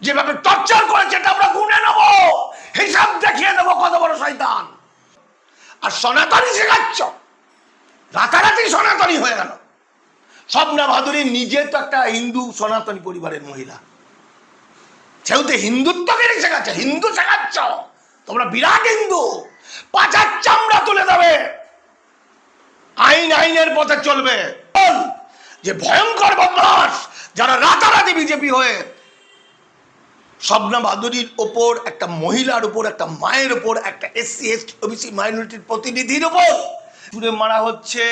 যেভাবে টর্চার করেছে এটা আমরা গুনে নেব, হিসাব দেখিয়ে দেবো কত বড় শয়তান। আর সনাতনী শেখাচ্ছ, রাতারাতি সনাতনী হয়ে গেল। স্বপ্না ভাদুরী নিজে তো একটা হিন্দু সনাতনী পরিবারের মহিলা, সেহেতু হিন্দুত্বকে শেখাচ্ছে, হিন্দু শেখাচ্ছ তোমরা, বিরাট হিন্দু, পাচার চামড়া তুলে দেবে, আইনের পথে চলবে। যে ভয়ঙ্কর বদমাশ যারা রাতারাতি বিজেপি হয়ে স্বপ্না ভাদুরীর ওপর, একটা মহিলার উপর, একটা মায়ের উপর, একটা SC ST OBC মাইনরিটির প্রতিনিধির উপর ছুড়ে মারা হচ্ছে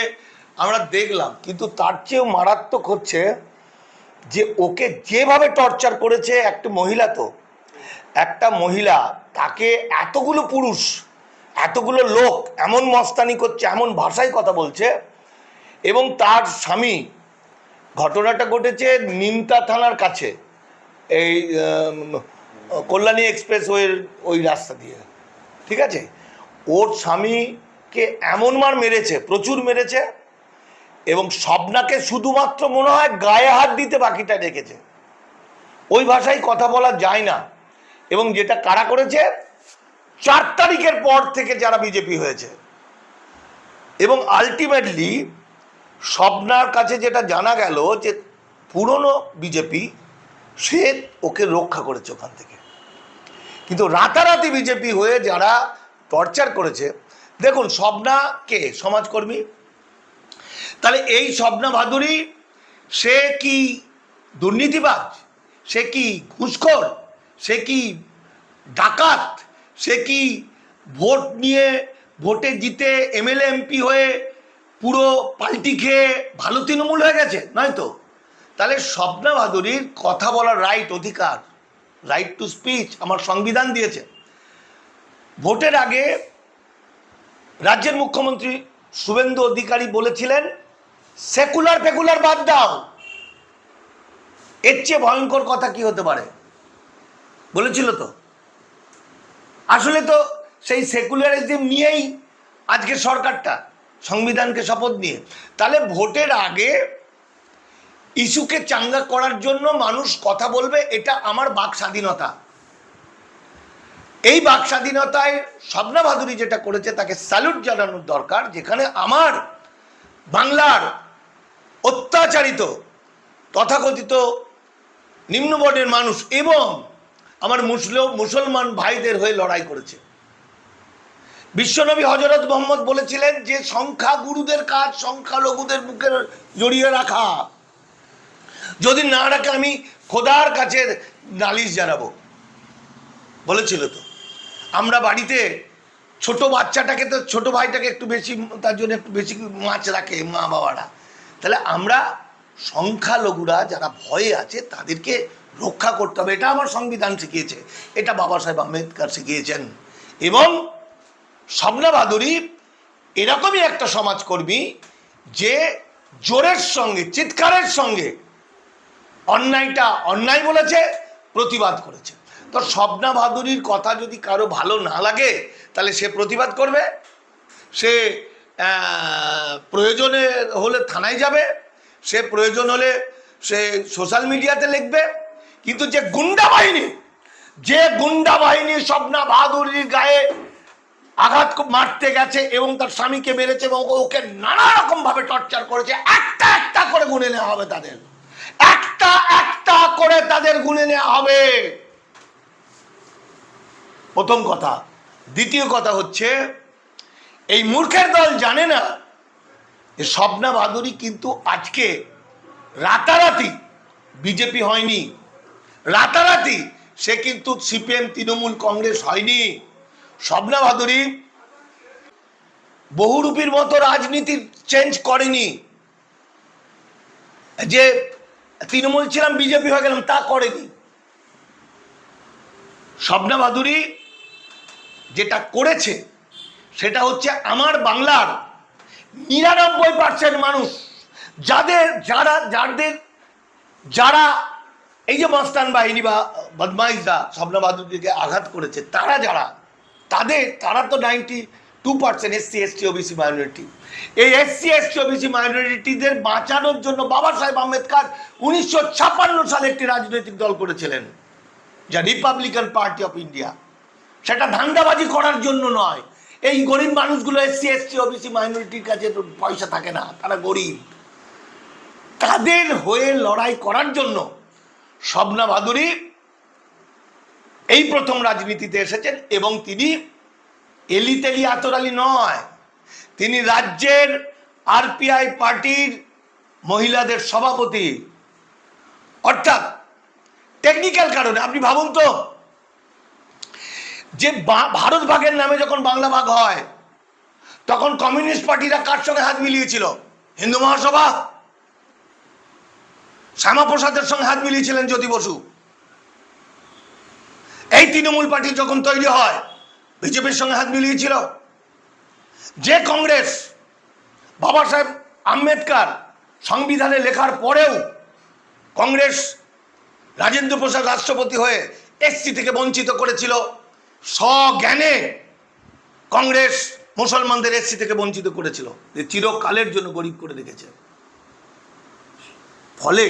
আমরা দেখলাম। কিন্তু তার চেয়েও মারাত্মক হচ্ছে যে ওকে যেভাবে টর্চার করেছে একটা মহিলা, তো একটা মহিলা, তাকে এতগুলো পুরুষ, এতগুলো লোক এমন মস্তানি করছে, এমন ভাষায় কথা বলছে। এবং তার স্বামী, ঘটনাটা ঘটেছে নিমতা থানার কাছে, এই কল্যাণী এক্সপ্রেসওয়ের ওই রাস্তা দিয়ে, ঠিক আছে। ওর স্বামীকে এমন মার মেরেছে, প্রচুর মেরেছে, এবং স্বপ্নাকে শুধুমাত্র মনে হয় গায়ে হাত দিতে বাকিটা রেখেছে। ওই ভাষায় কথা বলা যায় না। এবং যেটা কারা করেছে, 4 তারিখের পর থেকে যারা বিজেপি হয়েছে, এবং আলটিমেটলি স্বপ্নার কাছে যেটা জানা গেল যে পুরনো বিজেপি সে ওকে রক্ষা করেছে ওখান থেকে। কিন্তু রাতারাতি বিজেপি হয়ে যারা টর্চার করেছে, দেখুন স্বপ্না কে সমাজকর্মী, তাহলে এই স্বপ্না ভাদুরী সে কি দুর্নীতিবাজ, সে কি ঘুষখোর, সে কি ডাকাত, সে কি ভোট নিয়ে ভোটে জিতে MLA MP হয়ে পুরো পাল্টি খেয়ে ভালো তৃণমূল হয়ে গেছে? নয় তো। তাহলে স্বপ্না ভাদুরীর কথা বলার রাইট, অধিকার, রাইট টু স্পিচ আমার সংবিধান দিয়েছে। ভোটের আগে রাজ্যের মুখ্যমন্ত্রী শুভেন্দু অধিকারী বলেছিলেন সেকুলার ফেকুলার বাদ দাও। এর চেয়ে ভয়ঙ্কর কথা কি হতে পারে? বলেছিল তো। আসলে তো সেই সেকুলারিজম নিয়েই আজকের সরকারটা, সংবিধানকে শপথ নিয়ে। তাহলে ভোটের আগে ইস্যুকে চাঙ্গা করার জন্য মানুষ কথা বলবে, এটা আমার বাক স্বাধীনতা। এই বাক স্বাধীনতায় স্বপ্না ভাদুরী যেটা করেছে তাকে স্যালুট জানানোর দরকার। যেখানে আমার বাংলার অত্যাচারিত তথাকথিত নিম্নবর্ণের মানুষ এবং আমার মুসলমান ভাইদের হয়ে লড়াই করেছে। বিশ্বনবী হযরত মুহাম্মদ বলেছিলেন যে সংখ্যা গুরুদের কাজ সংখ্যালঘুদের বুকে জড়িয়ে রাখা, যদি না রাখে আমি খোদার কাছে নালিশ জানাবো, বলেছিল তো। আমরা বাড়িতে ছোট বাচ্চাটাকে, তো ছোট ভাইটাকে একটু বেশি, তার জন্য একটু বেশি মাছ রাখে মা বাবারা। তাহলে আমরা সংখ্যালঘুরা যারা ভয়ে আছে তাদেরকে রক্ষা করতে হবে, এটা আমার সংবিধান শিখিয়েছে, এটা বাবা সাহেব আম্বেদকর শিখিয়েছেন। এবং স্বপ্না ভাদুরী এরকমই একটা সমাজকর্মী যে জোরের সঙ্গে, চিৎকারের সঙ্গে অন্যায়টা অন্যায় বলেছে, প্রতিবাদ করেছে। তো স্বপ্না ভাদুরীর কথা যদি কারো ভালো না লাগে তাহলে সে প্রতিবাদ করবে, সে প্রয়োজনে হলে থানায় যাবে, সে প্রয়োজন হলে সে সোশ্যাল মিডিয়াতে লিখবে। কিন্তু যে গুন্ডা বাহিনী স্বপ্না ভাদুরীর গায়ে আঘাত মারতে গেছে এবং তার স্বামীকে মেরেছে এবং ওকে নানা রকম ভাবে টর্চার করেছে, একটা একটা করে গুনে নেওয়া হবে তাদের, একটা একটা করে তাদের গুনে নেওয়া হবে। প্রথম কথা। দ্বিতীয় কথা হচ্ছে, এই মূর্খের দল জানে না যে স্বপ্না ভাদুরী কিন্তু আজকে রাতারাতি বিজেপি হয়নি, রাতারাতি সে কিন্তু CPM তৃণমূল কংগ্রেস হয়নি। স্বপ্না ভাদুরী বহুরূপীর মতো রাজনীতি চেঞ্জ করেনি, যে তৃণমূল ছিলাম বিজেপি হয়ে গেলাম তা করেনি। স্বপ্না ভাদুরী যেটা করেছে সেটা হচ্ছে আমার বাংলার 99% মানুষ যারা এই যে মস্তান বাহিনী বা বদমাইশরা স্বপ্না ভাদুরীকে আঘাত করেছে, তারা তো 2% SC ST OBC মাইনরিটি। এই SC ST OBC মাইনরিটিদের বাঁচানোর জন্য বাবা সাহেব আম্বেদকর 1956 সালে একটি রাজনৈতিক দল করেছিলেন, যা রিপাবলিকান পার্টি অফ ইন্ডিয়া। সেটা ধান্দাবাজি করার জন্য নয়। এই গরিব মানুষগুলো SC ST OBC মাইনরিটির কাছে তো পয়সা থাকে না, তারা গরিব, তাদের হয়ে লড়াই করার জন্য শবনা ভাদুরী এই প্রথম রাজনীতিতে এসেছেন। এবং তিনি এলিতেলি আতরালি নয়, তিনি রাজ্যের RPI পার্টির মহিলাদের সভাপতি। অর্থাৎ টেকনিক্যাল কারণে আপনি ভাবুন তো, যে ভারত ভাগের নামে যখন বাংলা ভাগ হয়, তখন কমিউনিস্ট পার্টিরা কার সঙ্গে হাত মিলিয়েছিল? হিন্দু মহাসভা, শ্যামাপ্রসাদের সঙ্গে হাত মিলিয়েছিলেন জ্যোতি বসু। এই তৃণমূল পার্টি যখন তৈরি হয়, বিজেপির সঙ্গে হাত মিলিয়েছিল। যে কংগ্রেস বাবা সাহেব আম্বেদকর সংবিধানে লেখার পরেও কংগ্রেস রাজেন্দ্র প্রসাদ রাষ্ট্রপতি হয়ে SC থেকে বঞ্চিত করেছিল, স্বজ্ঞানে কংগ্রেস মুসলমানদের SC থেকে বঞ্চিত করেছিল, যে চিরকালের জন্য গরিব করে রেখেছে। ফলে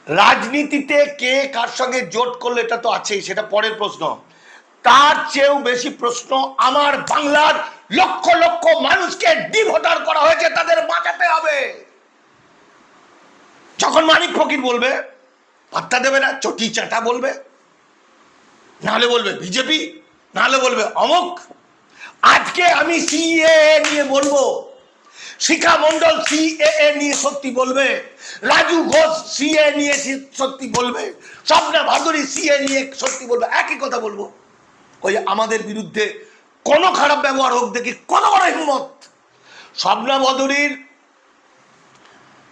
রাজনীতিতে কে কার সঙ্গে জোট করলো এটা তো আছেই, সেটা পরের প্রশ্ন। তার চেয়েও বেশি প্রশ্ন, আমার বাংলার লক্ষ লক্ষ মানুষকে ডিভোটার করা হয়েছে, তাদের বাঁচাতে হবে। যখন মানিক ফকির বলবে পাত্তা দেবে না, চটি চাটা বলবে, নাহলে বলবে বিজেপি, নাহলে বলবে অমুক। আজকে আমি CAA নিয়ে বলবো, শিখা মন্ডল CAA নিয়ে সত্যি বলবে, রাজু ঘোষ CAA নিয়ে সত্যি বলবে, শবনা ভাদুরী CAA নিয়ে সত্যি বলবে, একই কথা বলবো। ওই আমাদের বিরুদ্ধে কোনো খারাপ ব্যবহার হোক দেখি, কত বড় হিম্মত। শবনা ভাদুরীর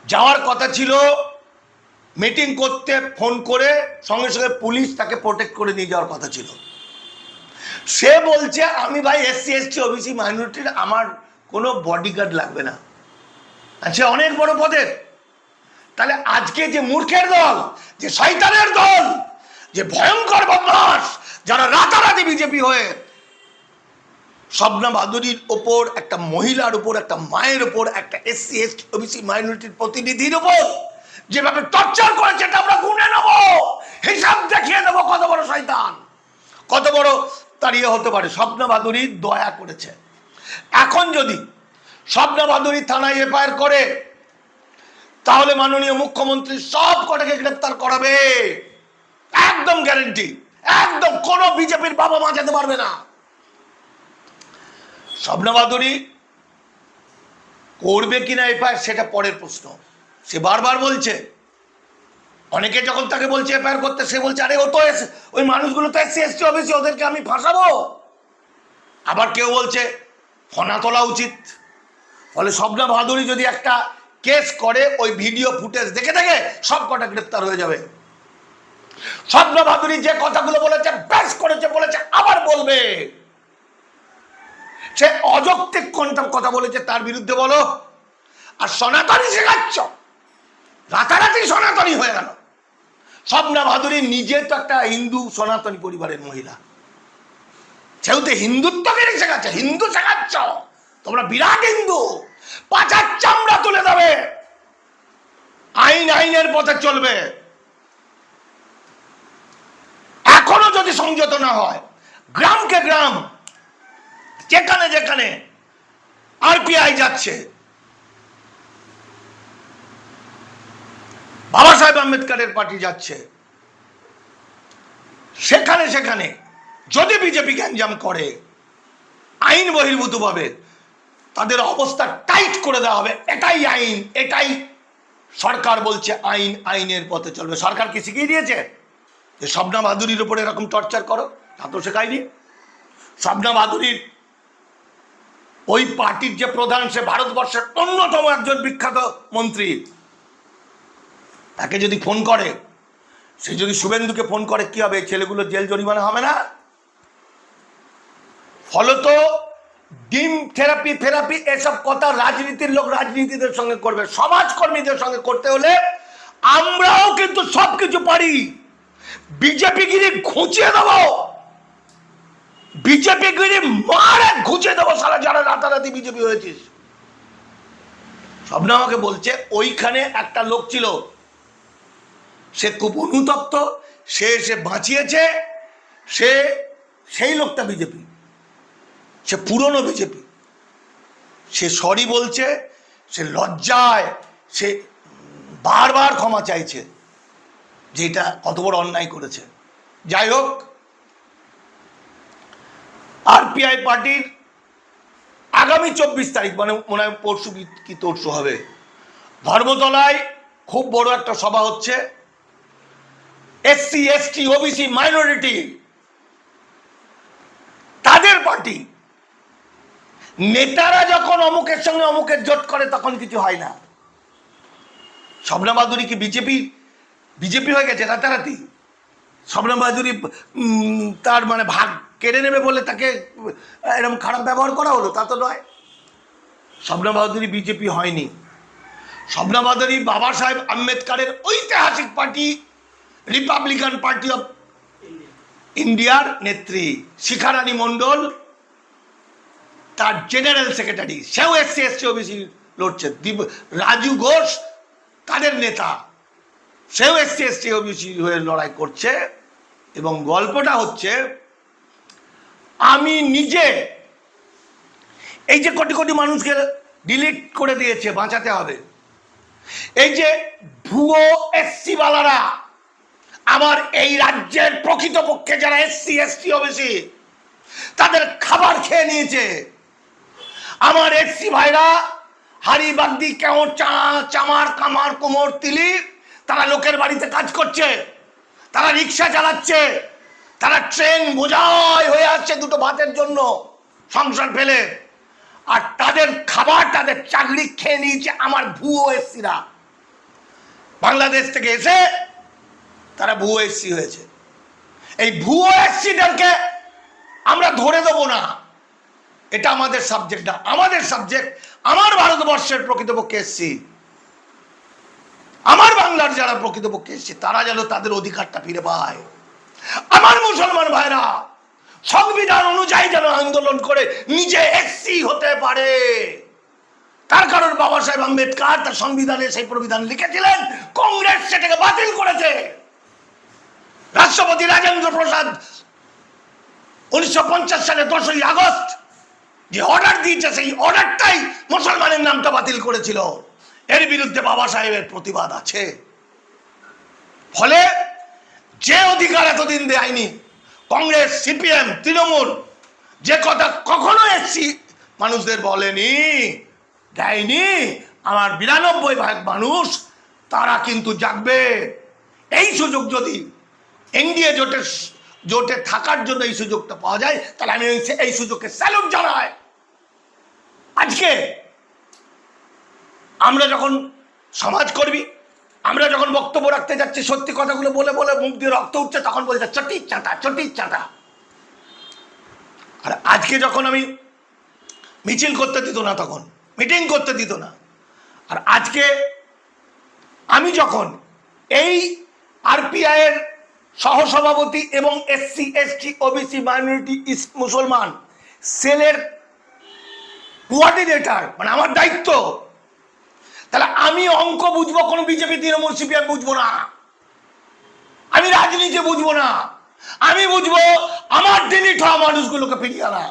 যাওয়ার কথা ছিল মিটিং করতে, ফোন করে সঙ্গে সঙ্গে পুলিশ তাকে প্রোটেক্ট করে নিয়ে যাওয়ার কথা ছিল। সে বলছে আমি ভাই SC ST OBC মাইনরিটির, আমার কোনো বডিগার্ড লাগবে না। আচ্ছা, অনেক বড় পদের। তাহলে আজকে যে মূর্খের দল, যে শয়তানের দল, যে ভয়ঙ্কর বদমাশ, যারা রাতারাতি বিজেপি হয়ে শবনা ভাদুরীর ওপর, একটা মহিলার উপর, একটা মায়ের উপর, একটা SC ST OBC মাইনরিটির প্রতিনিধির উপর যেভাবে টর্চার করেছে, এটা আমরা গুনে নেব, হিসাব দেখিয়ে দেবো কত বড় শয়তান, কত বড় তাড়িয়ে হতে পারে। শবনা ভাদুরী দয়া করেছে। এখন যদি শবনা ভাদুরী থানায় FIR করে, তাহলে মাননীয় মুখ্যমন্ত্রী সব কটাকে গ্রেপ্তার করাবে, একদম গ্যারেন্টি, একদম। কোন বিজেপির বাবা মা যেতে পারবে না। শবনা ভাদুরী করবে কিনা FIR সেটা পরের প্রশ্ন। সে বারবার বলছে, অনেকে যখন তাকে বলছে FIR করতে, সে বলছে আরে ও তো ওই মানুষগুলো তো SC ST OBC, ওদেরকে আমি ফাঁসাবো। আবার কেউ বলছে ফনা তোলা উচিত। ফলে শবনা ভাদুরী যদি একটা কেস করে, ওই ভিডিও ফুটেজ দেখে দেখে সব কটা গ্রেপ্তার হয়ে যাবে। শবনা ভাদুরী যে কথাগুলো বলেছে, বেশ করেছে, বলেছে, আবার বলবে। সে অযৌক্তিক কোনটা কথা বলেছে তার বিরুদ্ধে বলো। আর সনাতনী শেখাচ্ছ, রাতারাতি সনাতনী হয়ে গেল। শবনা ভাদুরী নিজে তো একটা হিন্দু সনাতনী পরিবারের মহিলা, সেহেতু হিন্দুত্বকে শেখাচ্ছে, হিন্দু শেখাচ্ছ তোমরা, বিরাট হিন্দু, পাচার চামড়া তুলে দেবে, আইন আইনের পথে চলবে। এখনো যদি সংযত না হয়, গ্রামকে গ্রাম, যেখানে যেখানে RPI যাচ্ছে, বাবা সাহেব আম্বেদকরের পার্টি যাচ্ছে, সেখানে সেখানে যদি বিজেপি গ্যাঞ্জাম করে, আইন বহির্ভূত ভাবে তাদের অবস্থা টাইট করে দেওয়া হবে। এটাই আইন, এটাই সরকার বলছে, আইন আইনের পথে চলবে। সরকার কি শিখিয়ে দিয়েছে যে শবনা ভাদুরীর উপরে এরকম টর্চার করো? তা তো শেখায়নি। শবনা ভাদুরীর ওই পার্টির যে প্রধান, সে ভারতবর্ষের অন্যতম একজন বিখ্যাত মন্ত্রী, তাকে যদি ফোন করে, সে যদি শুভেন্দুকে ফোন করে, কি হবে? ছেলেগুলো জেল জরিমানা হবে না? ফলত ডিম থেরাপি থেরাপি এসব কথা রাজনীতির লোক রাজনীতিদের সঙ্গে করবে। সমাজকর্মীদের সঙ্গে করতে হলে আমরাও কিন্তু সবকিছু পারি। বিজেপি গিরি ঘুচিয়ে দেব, বিজেপি গিরি মারে ঘুচে দেবো সারা, যারা রাতারাতি বিজেপি হয়েছিস। স্বপ্ন আমাকে বলছে ওইখানে একটা লোক ছিল, সে খুব অনুতপ্ত, সে এসে বাঁচিয়েছে, সে সেই লোকটা বিজেপি, সে পুরনো বিজেপি, সে সরি বলছে, সে লজ্জায়, সে বারবার ক্ষমা চাইছে যে এটা কত বড় অন্যায় করেছে। যাই হোক, আরপিআই পার্টির আগামী 24 তারিখ, মানে মনে হয় পরশু কি তরশু হবে, ধর্মতলায় খুব বড় একটা সভা হচ্ছে। এসসি এসটি ওবিসি মাইনরিটি তাদের পার্টি, নেতারা যখন অমুকের সঙ্গে অমুকের জোট করে তখন কিছু হয় না। স্বপ্না বাদুরী কি বিজেপি হয়ে গেছে রাতারাতি? স্বপ্না বাদুরী তার মানে ভাগ কেড়ে নেবে বলে তাকে এরকম খারাপ ব্যবহার করা হলো? তা তো নয়। স্বপ্না বাদুরী বিজেপি হয়নি। স্বপ্না বাদুরী বাবা সাহেব আম্বেদকরের ঐতিহাসিক পার্টি রিপাবলিকান পার্টি অফ ইন্ডিয়ার নেত্রী শিখারানী মণ্ডল তার জেনারেল সেক্রেটারি, সেও এসসি এসটি ওবিসি লড়ছে। রাজু ঘোষ তাদের নেতা, সেও এসসি এসটি ওবিসি হয়ে লড়াই করছে। এবং গল্পটা হচ্ছে, আমি নিজে এই যে কোটি কোটি মানুষকে ডিলিট করে দিয়েছে, বাঁচাতে হবে, এই যে ভুয়ো এসসি বালারা আমার এই রাজ্যের প্রকৃতপক্ষে যারা এসসি এসটি ওবিসি তাদের খাবার খেয়ে নিয়েছে। আমার এসসি ভাইরা হাড়ি বাগদি কেউ চামার কামার কোমর তিলি, তারা লোকের বাড়িতে কাজ করছে, তারা রিক্সা চালাচ্ছে, তারা ট্রেন বোঝাই হয়ে আসছে দুটো ভাতের জন্য সংসার ফেলে, আর তাদের খাবার তাদের চাকরি খেয়ে নিয়েছে আমার ভুয়ো এসসিরা। বাংলাদেশ থেকে এসে তারা ভুয়ো এসসি হয়েছে। এই ভুয়ো এসসিদেরকে আমরা ধরে দেবো না, এটা আমাদের সাবজেক্ট না। আমাদের সাবজেক্ট আমার ভারতবর্ষের প্রকৃতপক্ষে এসসি, আমার বাংলার যারা প্রকৃতপক্ষে এসসি তারা যেন তাদের অধিকারটা ফিরে পায়। আমার মুসলমান ভাইরা সংবিধান অনুযায়ী যেন আন্দোলন করে নিজে এসসি হতে পারে। তার কারণ বাবা সাহেব আম্বেদকর তার সংবিধানে সেই প্রবিধান লিখেছিলেন, কংগ্রেস সেটাকে বাতিল করেছে। রাষ্ট্রপতি রাজেন্দ্র প্রসাদ 1950 সালে 10ই আগস্ট যে অর্ডার দিয়েছে, সেই অর্ডারটাই মুসলমানের নামটা বাতিল করেছিল। এর বিরুদ্ধে বাবা সাহেবের প্রতিবাদ আছে। ফলে যে অধিকার এতদিন দেয়নি কংগ্রেস, সিপিএম, তৃণমূল, যে কথা কখনো এসসি মানুষদের বলেনি, দেয়নি, আমার 92% মানুষ তারা কিন্তু জাগবে। এই সুযোগ যদি এনডিএ জোটে থাকার জন্য এই সুযোগটা পাওয়া যায়, তাহলে আমি এই সুযোগকে স্যালুট জানাই। আজকে আমরা যখন সমাজ কর্মী, আমরা যখন বক্তব্য রাখতে যাচ্ছি, সত্যি কথাগুলো বলে বলে মুখ দিয়ে রক্ত উঠছে, তখন বলছে চটির চাঁটা, চটির চাঁটা। আর আজকে যখন আমি মিছিল করতে দিত না, তখন মিটিং করতে দিত না, আর আজকে আমি যখন এই আরপিআই এর সহসভাপতি এবং এসসি এসটি ওবিসি মাইনরিটি মুসলমান সেলের কোঅর্ডিনেটর, মানে আমার দায়িত্ব, তাহলে আমি অঙ্ক বুঝবো, কোনো বিজেপি তৃণমূল সিপিএম বুঝবো না, আমি রাজনীতি বুঝবো না। আমি বুঝবো আমার ডিলিট হওয়া মানুষগুলোকে ফিরিয়ে আনা,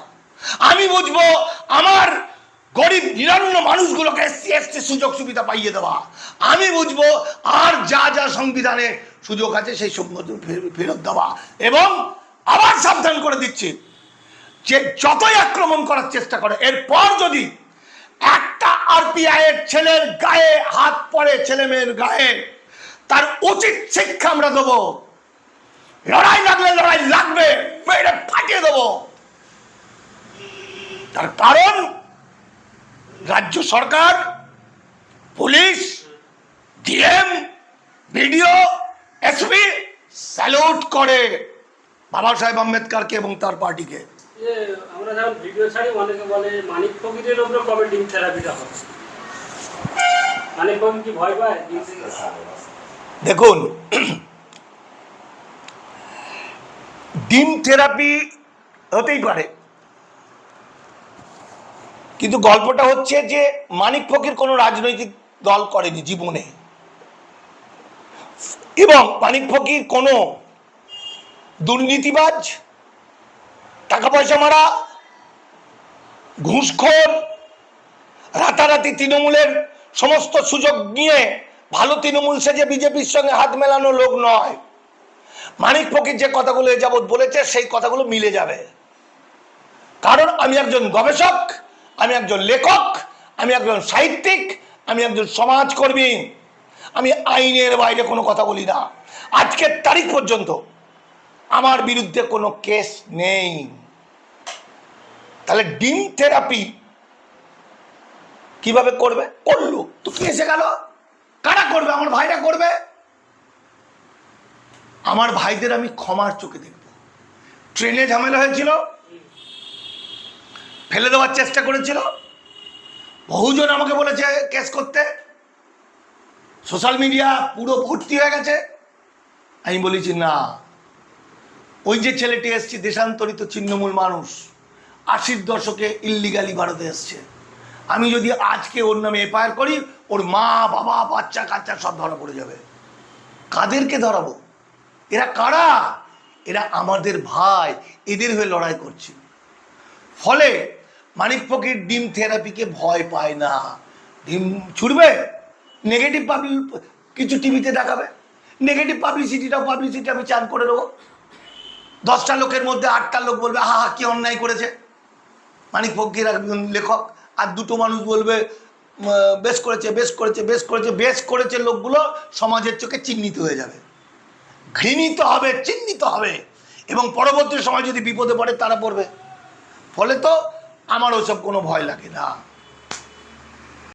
আমি বুঝবো আমার গরিব নিরন্ন মানুষগুলোকে এসসি এসটি সুযোগ সুবিধা পাইয়ে দেওয়া, আমি বুঝবো আর যা যা সংবিধানে সুযোগ আছে সেই সব ফেরত দেওয়া। এবং আবার সাবধান করে দিচ্ছি যে যতই আক্রমণ করার চেষ্টা করে, এরপর যদি একটা আরপিআই এর ছেলের গায়ে হাত পড়ে, ছেলে মেয়ের গায়ে, তার উচিত শিক্ষা আমরা দেবো। লড়াই লাগলে লড়াই লাগবে, পেড়ে ফাটিয়ে দেবো। তার কারণ রাজ্য সরকার, police, DM, BDO, SP salute করে বাবা সাহেব আম্বেদকরকে এবং তার পার্টিকে। আমরা যখন ভিডিও ছাড়ি, অনেকে বলে মানিক ফকিরের উপরে কবে ডিম থেরাপিটা হবে, মানিক ফকির কি ভয় পায়? দেখুন, ডিম থেরাপি হতেই পারে, কিন্তু গল্পটা হচ্ছে যে মানিক ফকির কোনো রাজনৈতিক দল করেনি জীবনে, এবং মানিক ফকির কোনো দুর্নীতিবাজ, টাকা পয়সা মারা, ঘুষখোর, রাতারাতি তৃণমূলের সমস্ত সুযোগ নিয়ে ভালো তৃণমূল সেজে বিজেপির সঙ্গে হাত মেলানো লোক নয়। মানিক ফকির যে কথাগুলো এ যাবৎ বলেছে সেই কথাগুলো মিলে যাবে, কারণ আমি একজন গবেষক, আমি একজন লেখক, আমি একজন সাহিত্যিক, আমি একজন সমাজকর্মী, আমি আইনের বাইরে কোনো কথা বলি না। আজকের তারিখ পর্যন্ত আমার বিরুদ্ধে কোনো কেস নেই। তাহলে ডিম থেরাপি কিভাবে করবে? করলো তো কি এসে গেল? কারা করবে? আমার ভাইরা করবে। আমার ভাইদের আমি ক্ষমার চোখে দেখব। ট্রেনে ঝামেলা হয়েছিল, ফেলে দেওয়ার চেষ্টা করেছিল, বহুজন আমাকে বলেছে কেস করতে, সোশ্যাল মিডিয়া পুরো ভর্তি হয়ে গেছে। আমি বলেছি না, ওই যে ছেলেটি এসছে দেশান্তরিত ছিন্নমূল মানুষ, 80-র দশকে ইল্লিগালি ভারতে এসছে, আমি যদি আজকে ওর নামে এফআইআর করি, ওর মা বাবা বাচ্চা কাচ্চা সব ধরা পড়ে যাবে। কাদেরকে ধরাবো? এরা কারা? এরা আমাদের ভাই, এদের হয়ে লড়াই করছি। ফলে মানিক ফকির ডিম থেরাপিকে ভয় পায় না। ডিম ছুটবে, নেগেটিভ কিছু টিভিতে দেখাবে, নেগেটিভ পাবলিসিটি আমি চান করে দেবো। 10টা লোকের মধ্যে 8টা লোক বলবে হা হা কি অন্যায় করেছে মানিক ফকির একজন লেখক, আর 2টো মানুষ বলবে বেশ করেছে বেশ করেছে বেশ করেছে। বেশ করেছে লোকগুলো সমাজের চোখে চিহ্নিত হয়ে যাবে, ঘৃণিত হবে, চিহ্নিত হবে, এবং পরবর্তী সময় যদি বিপদে পড়ে তারা পড়বে। ফলে তো আমার ওসব কোনো ভয় লাগে না।